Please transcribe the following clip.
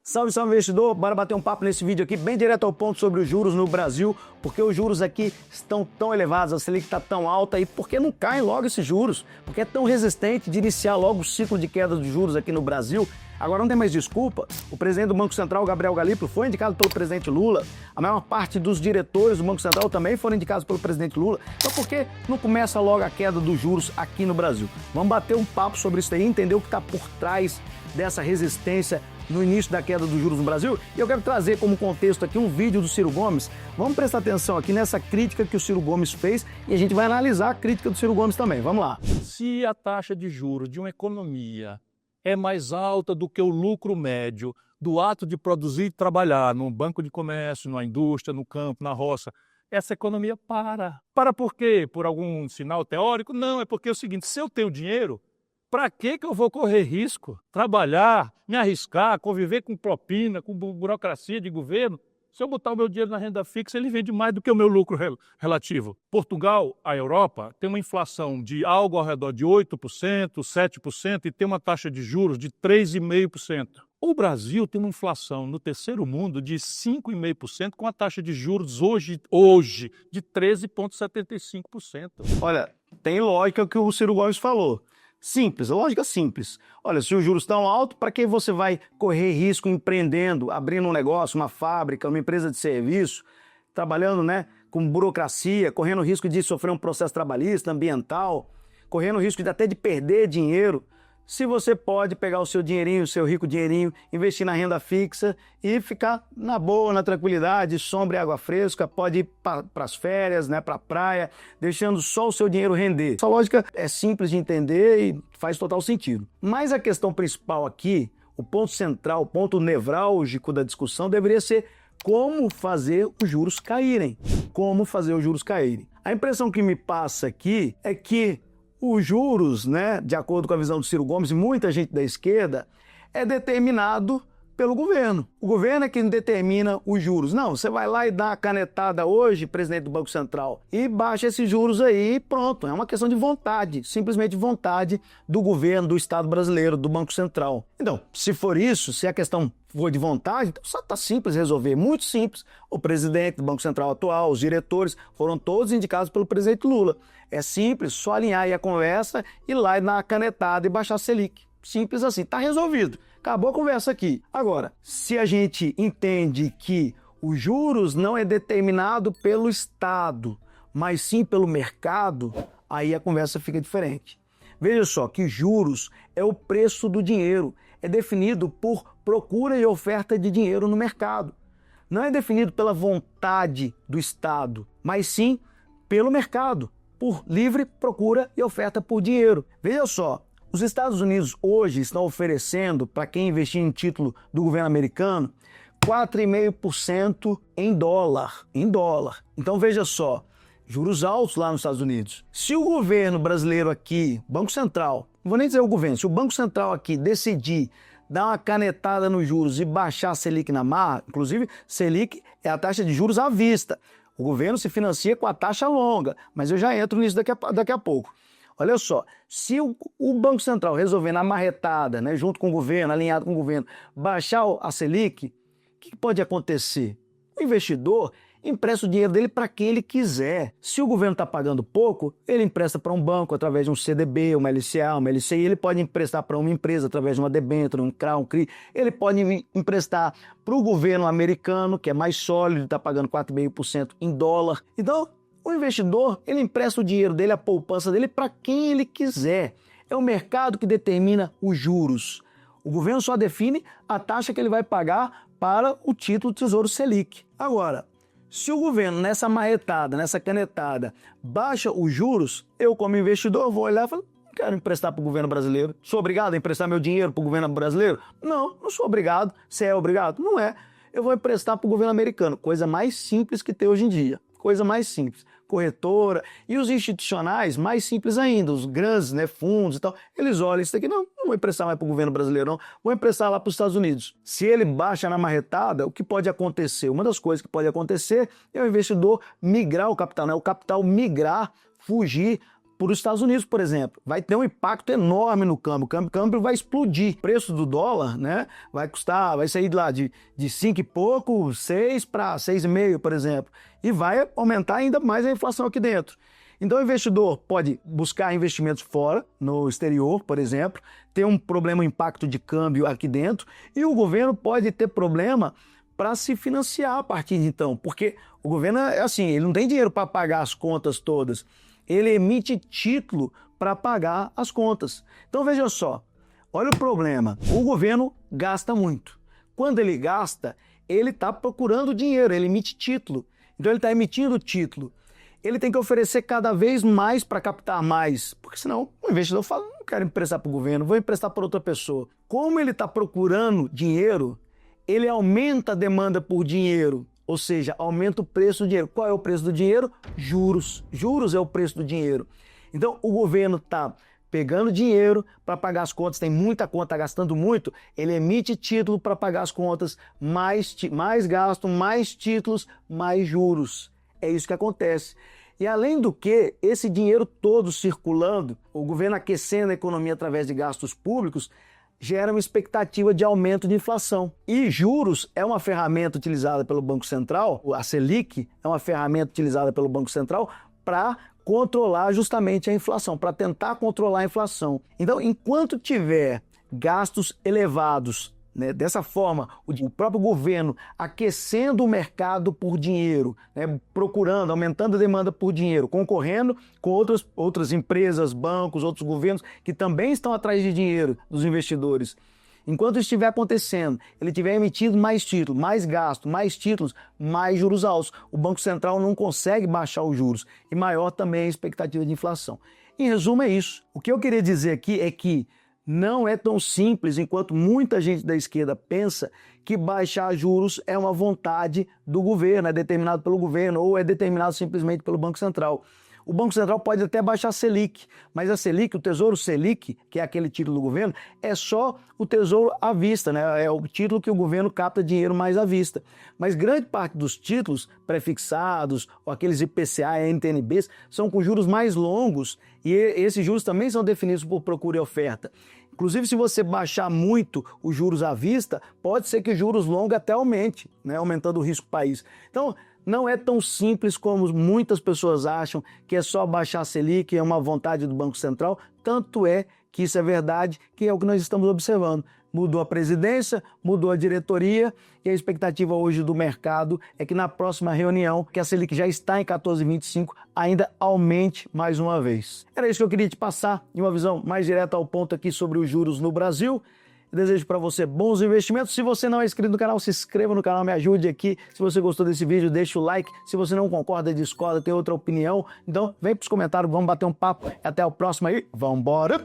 Salve, salve investidor, bora bater um papo nesse vídeo aqui bem direto ao ponto sobre os juros no Brasil, porque os juros aqui estão tão elevados, a Selic está tão alta e por que não caem logo esses juros? Porque é tão resistente de iniciar logo o ciclo de queda dos juros aqui no Brasil? Agora não tem mais desculpa, o presidente do Banco Central, Gabriel Galípolo, foi indicado pelo presidente Lula, a maior parte dos diretores do Banco Central também foram indicados pelo presidente Lula, então por que não começa logo a queda dos juros aqui no Brasil? Vamos bater um papo sobre isso aí, entender o que está por trás dessa resistência no início da queda dos juros no Brasil, e eu quero trazer como contexto aqui um vídeo do Ciro Gomes. Vamos prestar atenção aqui nessa crítica que o Ciro Gomes fez e a gente vai analisar a crítica do Ciro Gomes também. Vamos lá. Se a taxa de juros de uma economia é mais alta do que o lucro médio do ato de produzir e trabalhar no banco de comércio, na indústria, no campo, na roça, essa economia para. Para por quê? Por algum sinal teórico? Não, é porque é o seguinte, se eu tenho dinheiro, para que eu vou correr risco? Trabalhar, me arriscar, conviver com propina, com burocracia de governo? Se eu botar o meu dinheiro na renda fixa, ele vende mais do que o meu lucro relativo. Portugal, a Europa, tem uma inflação de algo ao redor de 8%, 7% e tem uma taxa de juros de 3,5%. O Brasil tem uma inflação no terceiro mundo de 5,5% com a taxa de juros hoje de 13,75%. Olha, tem lógica que o Ciro Gomes falou. Simples, lógica simples. Olha, se os juros estão altos, para que você vai correr risco empreendendo, abrindo um negócio, uma fábrica, uma empresa de serviço, trabalhando, com burocracia, correndo risco de sofrer um processo trabalhista, ambiental, correndo risco até de perder dinheiro, se você pode pegar o seu dinheirinho, o seu rico dinheirinho, investir na renda fixa e ficar na boa, na tranquilidade, sombra e água fresca, pode ir para as férias, para a praia, deixando só o seu dinheiro render. Essa lógica é simples de entender e faz total sentido. Mas a questão principal aqui, o ponto central, o ponto nevrálgico da discussão deveria ser como fazer os juros caírem. Como fazer os juros caírem. A impressão que me passa aqui é que os juros, de acordo com a visão do Ciro Gomes e muita gente da esquerda, é determinado pelo governo. O governo é quem determina os juros. Não, você vai lá e dá uma canetada hoje, presidente do Banco Central, e baixa esses juros aí e pronto. É uma questão de vontade, simplesmente vontade do governo, do Estado brasileiro, do Banco Central. Então, se for isso, se a questão for de vontade, então só está simples resolver, muito simples. O presidente do Banco Central atual, os diretores, foram todos indicados pelo presidente Lula. É simples, só alinhar aí a conversa, ir lá e dar uma canetada e baixar a Selic. Simples assim, está resolvido. Acabou a conversa aqui. Agora, se a gente entende que os juros não é determinado pelo Estado, mas sim pelo mercado, aí a conversa fica diferente. Veja só que juros é o preço do dinheiro, é definido por procura e oferta de dinheiro no mercado. Não é definido pela vontade do Estado, mas sim pelo mercado, por livre procura e oferta por dinheiro. Veja só, os Estados Unidos hoje estão oferecendo, para quem investir em título do governo americano, 4,5% em dólar. Então veja só, juros altos lá nos Estados Unidos. Se o governo brasileiro aqui, Banco Central, não vou nem dizer o governo, se o Banco Central aqui decidir dar uma canetada nos juros e baixar a Selic na marra, inclusive Selic é a taxa de juros à vista. O governo se financia com a taxa longa, mas eu já entro nisso daqui a pouco. Olha só, se o Banco Central resolver na marretada, junto com o governo, alinhado com o governo, baixar a Selic, o que pode acontecer? O investidor empresta o dinheiro dele para quem ele quiser. Se o governo está pagando pouco, ele empresta para um banco através de um CDB, uma LCA, uma LCI, ele pode emprestar para uma empresa através de uma debênture, um CRA, um CRI, ele pode emprestar para o governo americano, que é mais sólido, está pagando 4,5% em dólar. Então, o investidor, ele empresta o dinheiro dele, a poupança dele, para quem ele quiser. É o mercado que determina os juros. O governo só define a taxa que ele vai pagar para o título do Tesouro Selic. Agora, se o governo, nessa marretada, nessa canetada, baixa os juros, eu como investidor vou olhar e falar, não quero emprestar para o governo brasileiro. Sou obrigado a emprestar meu dinheiro para o governo brasileiro? Não, não sou obrigado. Você é obrigado? Não é. Eu vou emprestar para o governo americano. Coisa mais simples que tem hoje em dia. Coisa mais simples. Corretora e os institucionais mais simples ainda, os grandes fundos e tal, eles olham isso daqui, não vou emprestar mais para o governo brasileiro não, vou emprestar lá para os Estados Unidos. Se ele baixa na marretada, o que pode acontecer? Uma das coisas que pode acontecer é o investidor migrar o capital, o capital migrar, fugir para os Estados Unidos, por exemplo. Vai ter um impacto enorme no câmbio. O câmbio vai explodir. O preço do dólar, né, vai sair de lá de 5 e pouco, 6 para 6,5, por exemplo. E vai aumentar ainda mais a inflação aqui dentro. Então o investidor pode buscar investimentos fora, no exterior, por exemplo, ter um impacto de câmbio aqui dentro, e o governo pode ter problema para se financiar a partir de então, porque o governo é assim, ele não tem dinheiro para pagar as contas todas, ele emite título para pagar as contas. Então veja só, olha o problema, o governo gasta muito. Quando ele gasta, ele está procurando dinheiro, ele emite título, então ele está emitindo título. Ele tem que oferecer cada vez mais para captar mais, porque senão o investidor fala, não quero emprestar para o governo, vou emprestar para outra pessoa. Como ele está procurando dinheiro, ele aumenta a demanda por dinheiro, ou seja, aumenta o preço do dinheiro. Qual é o preço do dinheiro? Juros. Juros é o preço do dinheiro. Então o governo está pegando dinheiro para pagar as contas, tem muita conta, está gastando muito, ele emite título para pagar as contas, mais gasto, mais títulos, mais juros. É isso que acontece. E além do que, esse dinheiro todo circulando, o governo aquecendo a economia através de gastos públicos, gera uma expectativa de aumento de inflação. E juros é uma ferramenta utilizada pelo Banco Central, a Selic é uma ferramenta utilizada pelo Banco Central para controlar justamente a inflação, para tentar controlar a inflação. Então, enquanto tiver gastos elevados, né, dessa forma, o próprio governo aquecendo o mercado por dinheiro, né, procurando, aumentando a demanda por dinheiro, concorrendo com outras empresas, bancos, outros governos que também estão atrás de dinheiro dos investidores. Enquanto isso estiver acontecendo, ele tiver emitido mais títulos, mais gasto, mais títulos, mais juros altos, o Banco Central não consegue baixar os juros e maior também a expectativa de inflação. Em resumo, é isso. O que eu queria dizer aqui é que não é tão simples, enquanto muita gente da esquerda pensa que baixar juros é uma vontade do governo, é determinado pelo governo ou é determinado simplesmente pelo Banco Central. O Banco Central pode até baixar a Selic, mas a Selic, o Tesouro Selic, que é aquele título do governo, é só o tesouro à vista, né? É o título que o governo capta dinheiro mais à vista. Mas grande parte dos títulos prefixados, ou aqueles IPCA e NTN-Bs, são com juros mais longos e esses juros também são definidos por procura e oferta. Inclusive, se você baixar muito os juros à vista, pode ser que os juros longos até aumente, né? Aumentando o risco do país. Então, não é tão simples como muitas pessoas acham, que é só baixar a Selic, é uma vontade do Banco Central. Tanto é que isso é verdade, que é o que nós estamos observando. Mudou a presidência, mudou a diretoria e a expectativa hoje do mercado é que na próxima reunião, que a Selic já está em 14,25, ainda aumente mais uma vez. Era isso que eu queria te passar, em uma visão mais direta ao ponto aqui sobre os juros no Brasil. Desejo para você bons investimentos. Se você não é inscrito no canal, se inscreva no canal, me ajude aqui. Se você gostou desse vídeo, deixa o like. Se você não concorda, discorda, tem outra opinião, então vem para os comentários, vamos bater um papo. Até o próximo aí, vambora!